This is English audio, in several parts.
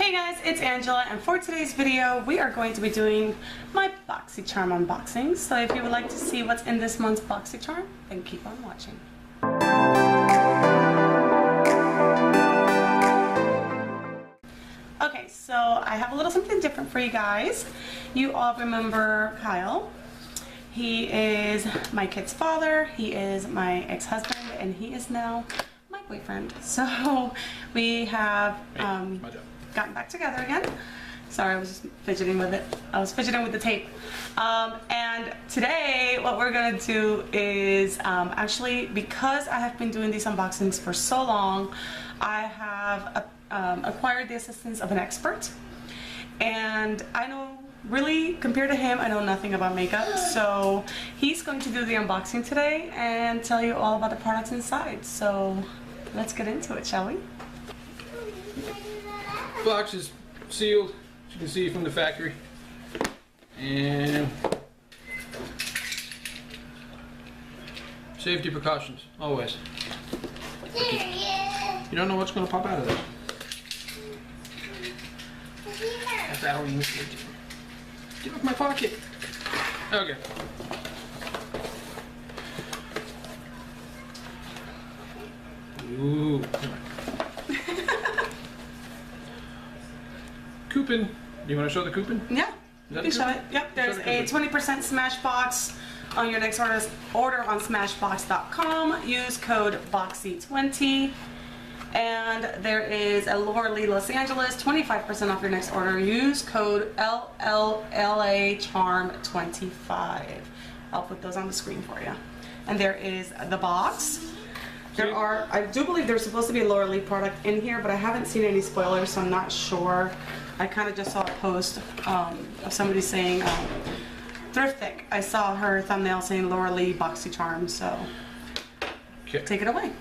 Hey guys, it's Angela, and for today's video we are going to be doing my Boxycharm unboxing. So if you would like to see what's in this month's Boxycharm, then keep on watching. Okay, so I have a little something different for you guys. You all remember Kyle. He is my kid's father, he is my ex-husband, and he is now my boyfriend. So we have gotten back together again. Sorry, I was just fidgeting with it. I was fidgeting with the tape. And today what we're gonna do is actually, because I have been doing these unboxings for so long, I have acquired the assistance of an expert. And I know, really, compared to him, I know nothing about makeup. So he's going to do the unboxing today and tell you all about the products inside. So let's get into it, shall we? Box is sealed, as you can see from the factory, and safety precautions always. You don't know what's going to pop out of there. Get off my pocket. Okay. Ooh, come on. Coupon. Do you want to show the coupon? Yeah, you can show it. Yep, there's a 20% Smashbox on your next order on Smashbox.com. Use code BOXY20. And there is a Laura Lee Los Angeles, 25% off your next order. Use code LLLACharm25. I'll put those on the screen for you. And there is the box. There are, I do believe there's supposed to be a Laura Lee product in here, but I haven't seen any spoilers, so I'm not sure. I kind of just saw a post of somebody saying Thriftic. I saw her thumbnail saying Laura Lee Boxycharm, so take it away,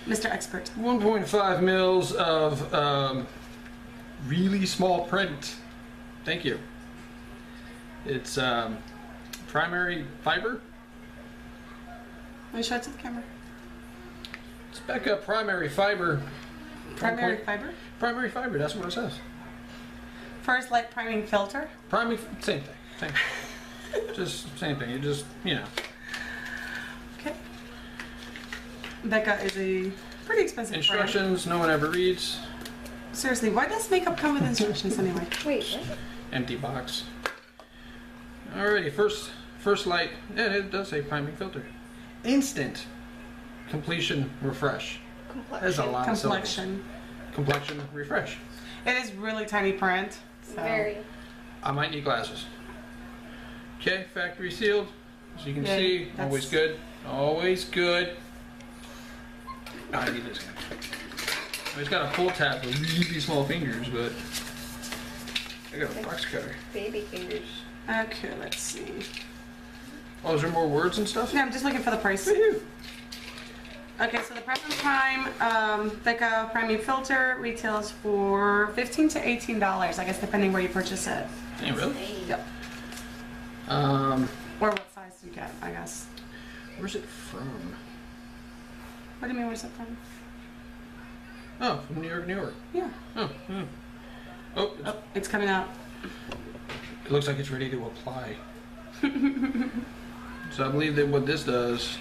Mr. Expert. 1.5 mils of really small print. Thank you. It's primary fiber. Let me show it to the camera. It's Becca primary fiber. Primary fiber? Primary fiber, that's what it says. First light priming filter. Primary, same thing. Same thing. Just same thing. You just, you know. Okay. Becca is a pretty expensive instructions, brand. no one ever reads. Seriously, why does makeup come with instructions anyway? Wait, what? Empty box. Alrighty, first light. Yeah, it does say priming filter. Instant completion refresh. There's a lot of syllables. Complexion refresh. It is really tiny print. So. Very. I might need glasses. Okay, factory sealed. As you can see, always good. Always good. Oh, I need this guy. He's got a pull tab with really small fingers, but I got a box cutter. Baby fingers. Okay, let's see. Oh, is there more words and stuff? Yeah, I'm just looking for the price. Okay, so the present time, Becca priming filter retails for $15 to $18, I guess, depending where you purchase it. Hey, really? Yep. Or what size you get, I guess. Where's it from? What do you mean, where's it from? Oh, from New York, New York. Yeah. Oh, yeah. Oh, it's coming out. It looks like it's ready to apply. So I believe that what this does,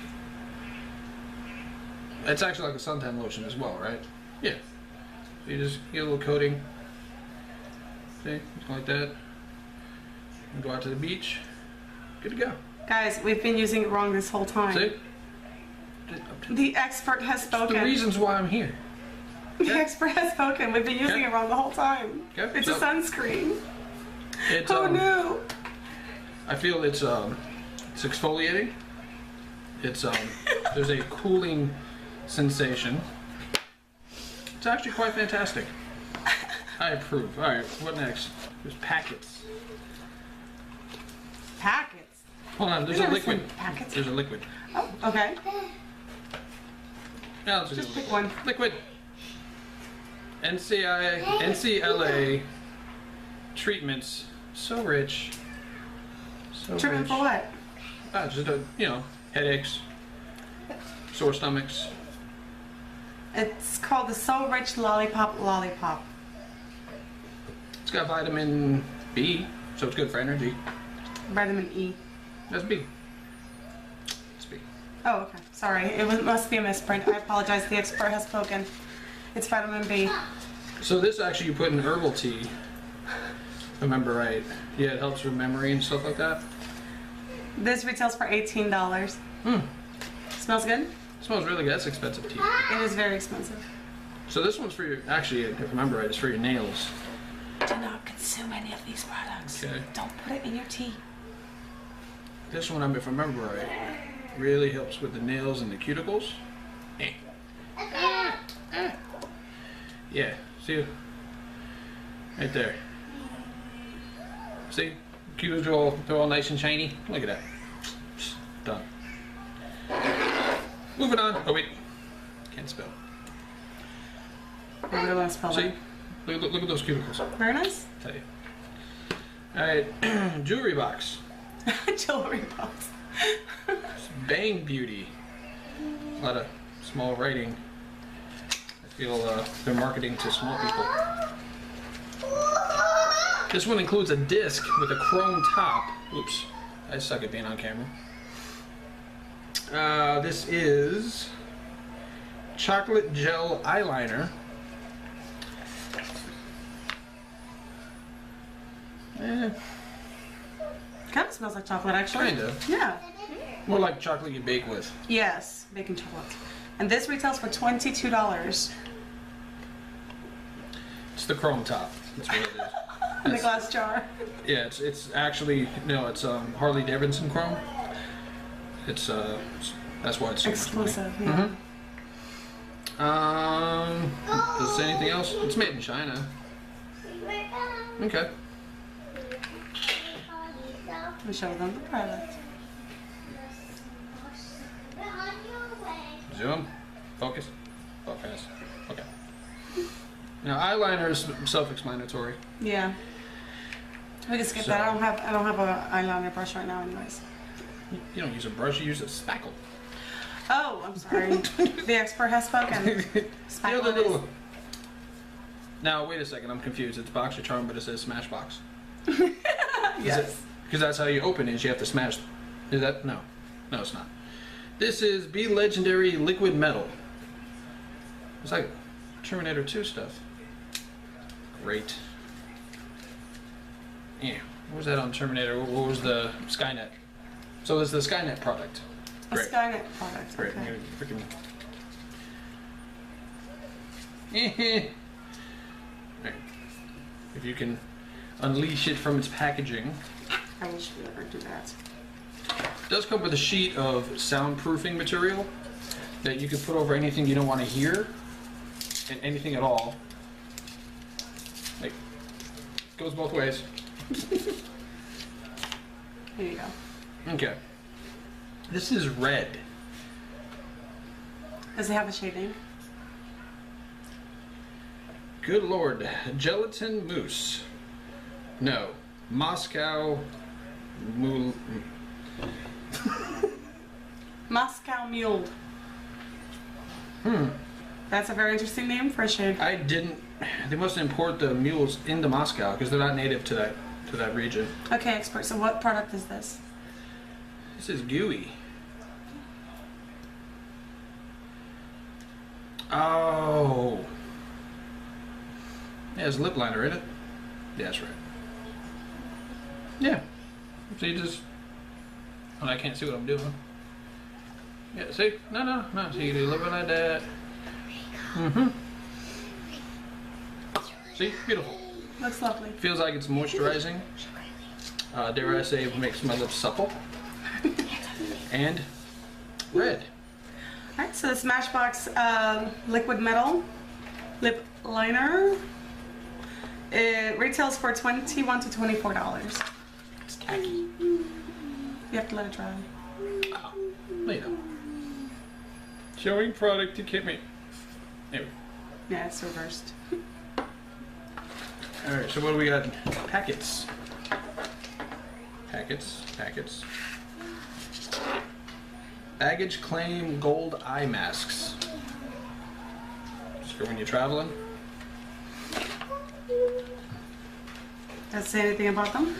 it's actually like a suntan lotion as well, right? Yeah. So you just get a little coating. See, like that. And go out to the beach. Good to go. Guys, we've been using it wrong this whole time. See? The expert has spoken. The reasons why I'm here. The expert has spoken. We've been using it wrong the whole time. Okay. It's a sunscreen. It's, Who knew? I feel it's exfoliating. It's there's a cooling sensation. It's actually quite fantastic. I approve. All right, what next? There's packets. Packets? Hold on, there's a liquid. Packets? There's a liquid. Oh, okay. Now let's just pick one. Liquid. NCLA treatments. So rich. So Treatment rich. for what? Just headaches, sore stomachs. It's called the So Rich Lollipop Lollipop. got vitamin B, so it's good for energy. Vitamin E. That's B. It's B. Oh, okay. Sorry. Must be a misprint. I apologize. The expert has spoken. It's vitamin B. So this actually you put in herbal tea. If I remember right. Yeah, it helps with memory and stuff like that. This retails for $18. Smells good? It smells really good. That's expensive tea. It is very expensive. So this one's for your, actually, if I remember right, it's for your nails. Do not consume any of these products. Okay. Don't put it in your tea. This one, if I remember right, really helps with the nails and the cuticles. Yeah, see? Right there. See? Cuticles, they're all nice and shiny. Look at that. Done. Moving on. Oh, wait. Can't spell. Maybe the last spell See? it. Look at those cuticles. Very nice. I'll tell you. Alright, jewelry box. Jewelry box. Bang Beauty. A lot of small writing. I feel they're marketing to small people. This one includes a disc with a chrome top. Oops, I suck at being on camera. This is chocolate gel eyeliner. Kind of smells like chocolate, actually. Kinda. Yeah. More like chocolate you bake with. Yes, baking chocolate. And this retails for $22 It's the chrome top. That's what it is. in the glass jar. Yeah, it's actually no, it's Harley Davidson chrome. It's that's why it's so Exclusive. much money. Does it say anything else? It's made in China. Okay. We show them the product. Zoom. Focus. Focus. Okay. Now eyeliner is self-explanatory. Yeah. We can skip So- that. I don't have a eyeliner brush right now, anyways. You don't use a brush, you use a spackle. Oh, I'm sorry. The expert has spoken. You know Spackle the is- little... Now wait a second, I'm confused. It's Boxycharm, but it says Smashbox. Yes. Because that's how you open it. Is you have to smash. Is that no? No, it's not. This is Be Legendary Liquid Metal. It's like Terminator 2 stuff. Great. Yeah. What was that on Terminator? What was the Skynet? So it's the Skynet product. A Great. Skynet product. Great. I'm Okay. gonna freaking. Right. If you can unleash it from its packaging. I wish we would ever do that. It does come with a sheet of soundproofing material that you can put over anything you don't want to hear and anything at all. Like, goes both ways. Here you go. Okay. This is red. Does it have a shading? Good lord. Gelatin mousse. No. Moscow. Moscow Mule. That's a very interesting name for a shade. I didn't. They must import the mules into Moscow because they're not native to that region. Okay, expert. So what product is this? This is gooey. Oh. Yeah, it's lip liner, isn't it? Yeah, that's right. Yeah. So you just. Oh, I can't see what I'm doing. Yeah, see? No. So you do a little bit like that. Mm-hmm. See? Beautiful. Looks lovely. Feels like it's moisturizing. Dare I say, it makes my lips supple. And red. Alright, so the Smashbox liquid metal lip liner. It retails for $21 to $24. It's tacky. You have to let it dry. Oh, later. Showing product to Kimmy. Anyway. Yeah, it's reversed. Alright, so what do we got? Packets. Packets. Baggage claim gold eye masks. Just for when you're traveling. Does it say anything about them?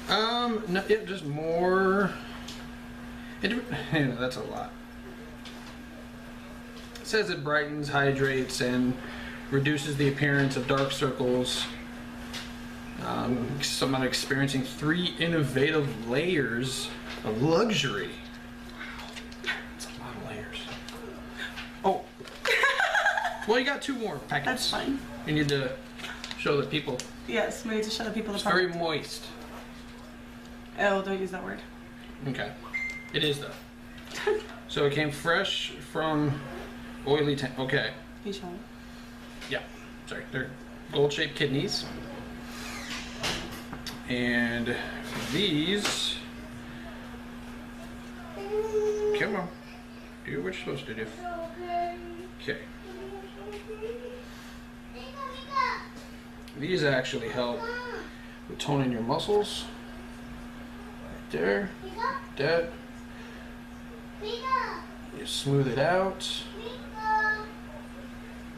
No, yeah, just more. That's a lot. It says it brightens, hydrates, and reduces the appearance of dark circles. Someone experiencing 3 innovative layers of luxury. That's a lot of layers. Oh. Well, you got 2 more packets. That's fine. You need to show the people. Yes, we need to show the people the It's product. very moist. Oh, don't use that word. Okay. It is though. So it came fresh from oily tank. Okay. Can you show it? Yeah. Sorry. They're gold-shaped kidneys. And these. Come on. Do what you're supposed to do. Okay. These actually help with toning your muscles. Right there. That. You smooth it out.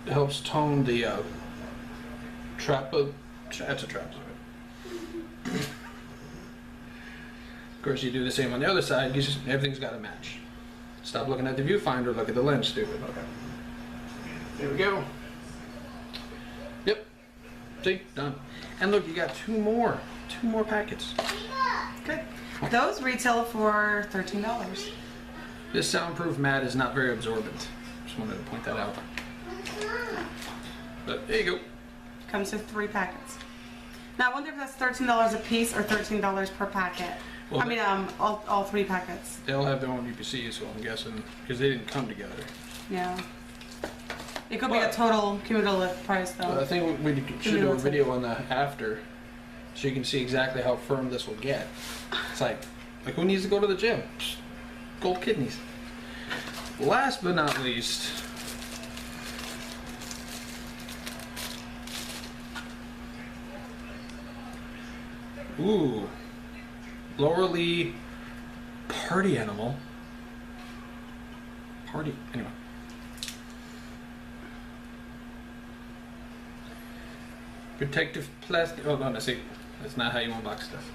It helps tone the that's a trapezoid. Of course, you do the same on the other side. Everything's got to match. Stop looking at the viewfinder. Look at the lens, stupid. Okay. There we go. Yep. See, done. And look, you got 2 more packets. Good. Those retail for $13. This soundproof mat is not very absorbent. Just wanted to point that out. But there you go. Comes with 3 packets. Now I wonder if that's $13 a piece or $13 per packet. Well, I mean, all 3 packets. They'll have their own UPCs, so I'm guessing, because they didn't come together. Yeah. It could be a total cumulative price though. I think we should do a video on the after, so you can see exactly how firm this will get. It's like who needs to go to the gym? Gold kidneys. Last but not least, ooh, Laura Lee party animal. Party, anyway. Protective plastic. Oh, no, see, that's not how you unbox stuff.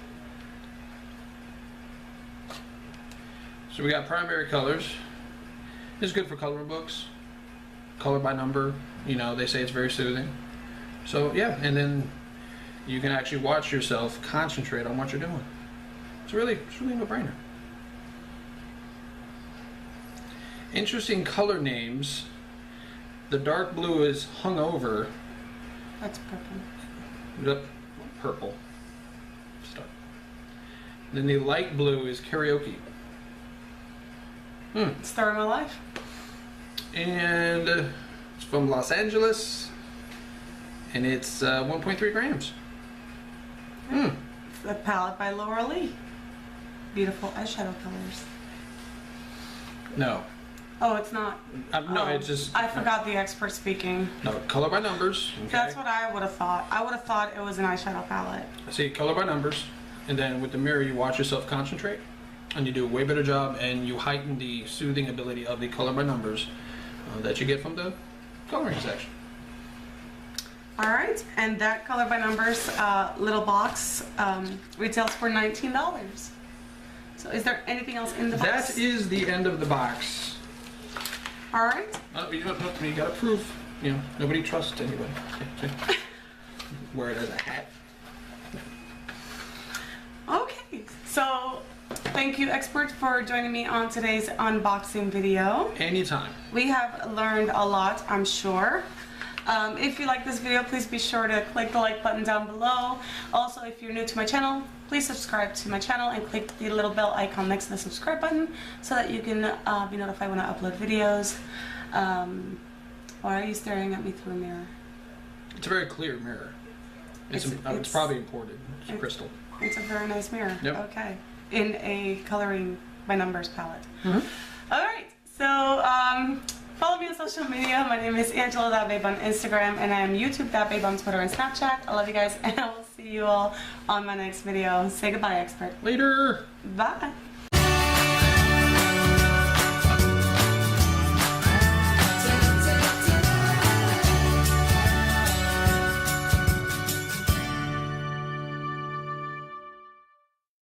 So we got primary colors. This is good for coloring books. Color by number. You know, they say it's very soothing. So yeah, and then you can actually watch yourself concentrate on what you're doing. It's really a no-brainer. Interesting color names. The dark blue is hungover. That's purple. Yep, purple. Start. Then the light blue is karaoke. Story of my life. And it's from Los Angeles. And it's 1.3 grams. It's a palette by Laura Lee. Beautiful eyeshadow colors. No. Oh, it's not. No, it's just. I forgot the expert speaking. No, color by numbers. Okay. That's what I would have thought. I would have thought it was an eyeshadow palette. See, color by numbers. And then with the mirror, you watch yourself concentrate. And you do a way better job, and you heighten the soothing ability of the color by numbers that you get from the coloring section. All right, and that color by numbers little box retails for $19. So is there anything else in the box? That is the end of the box. All right. You gotta prove. You know, nobody trusts anybody. Wear it as a hat. Okay, so thank you, expert, for joining me on today's unboxing video. Anytime. We have learned a lot, I'm sure. If you like this video, please be sure to click the like button down below. Also, if you're new to my channel, please subscribe to my channel and click the little bell icon next to the subscribe button so that you can be notified when I upload videos. Why are you staring at me through a mirror? It's a very clear mirror. It's probably imported. It's crystal. It's a very nice mirror. Yep. Okay. In a coloring by numbers palette. Mm-hmm. All right. So follow me on social media. My name is Angela That Babe on Instagram, and I am YouTube That Babe on Twitter and Snapchat. I love you guys, and I will see you all on my next video. Say goodbye, expert. Later. Bye.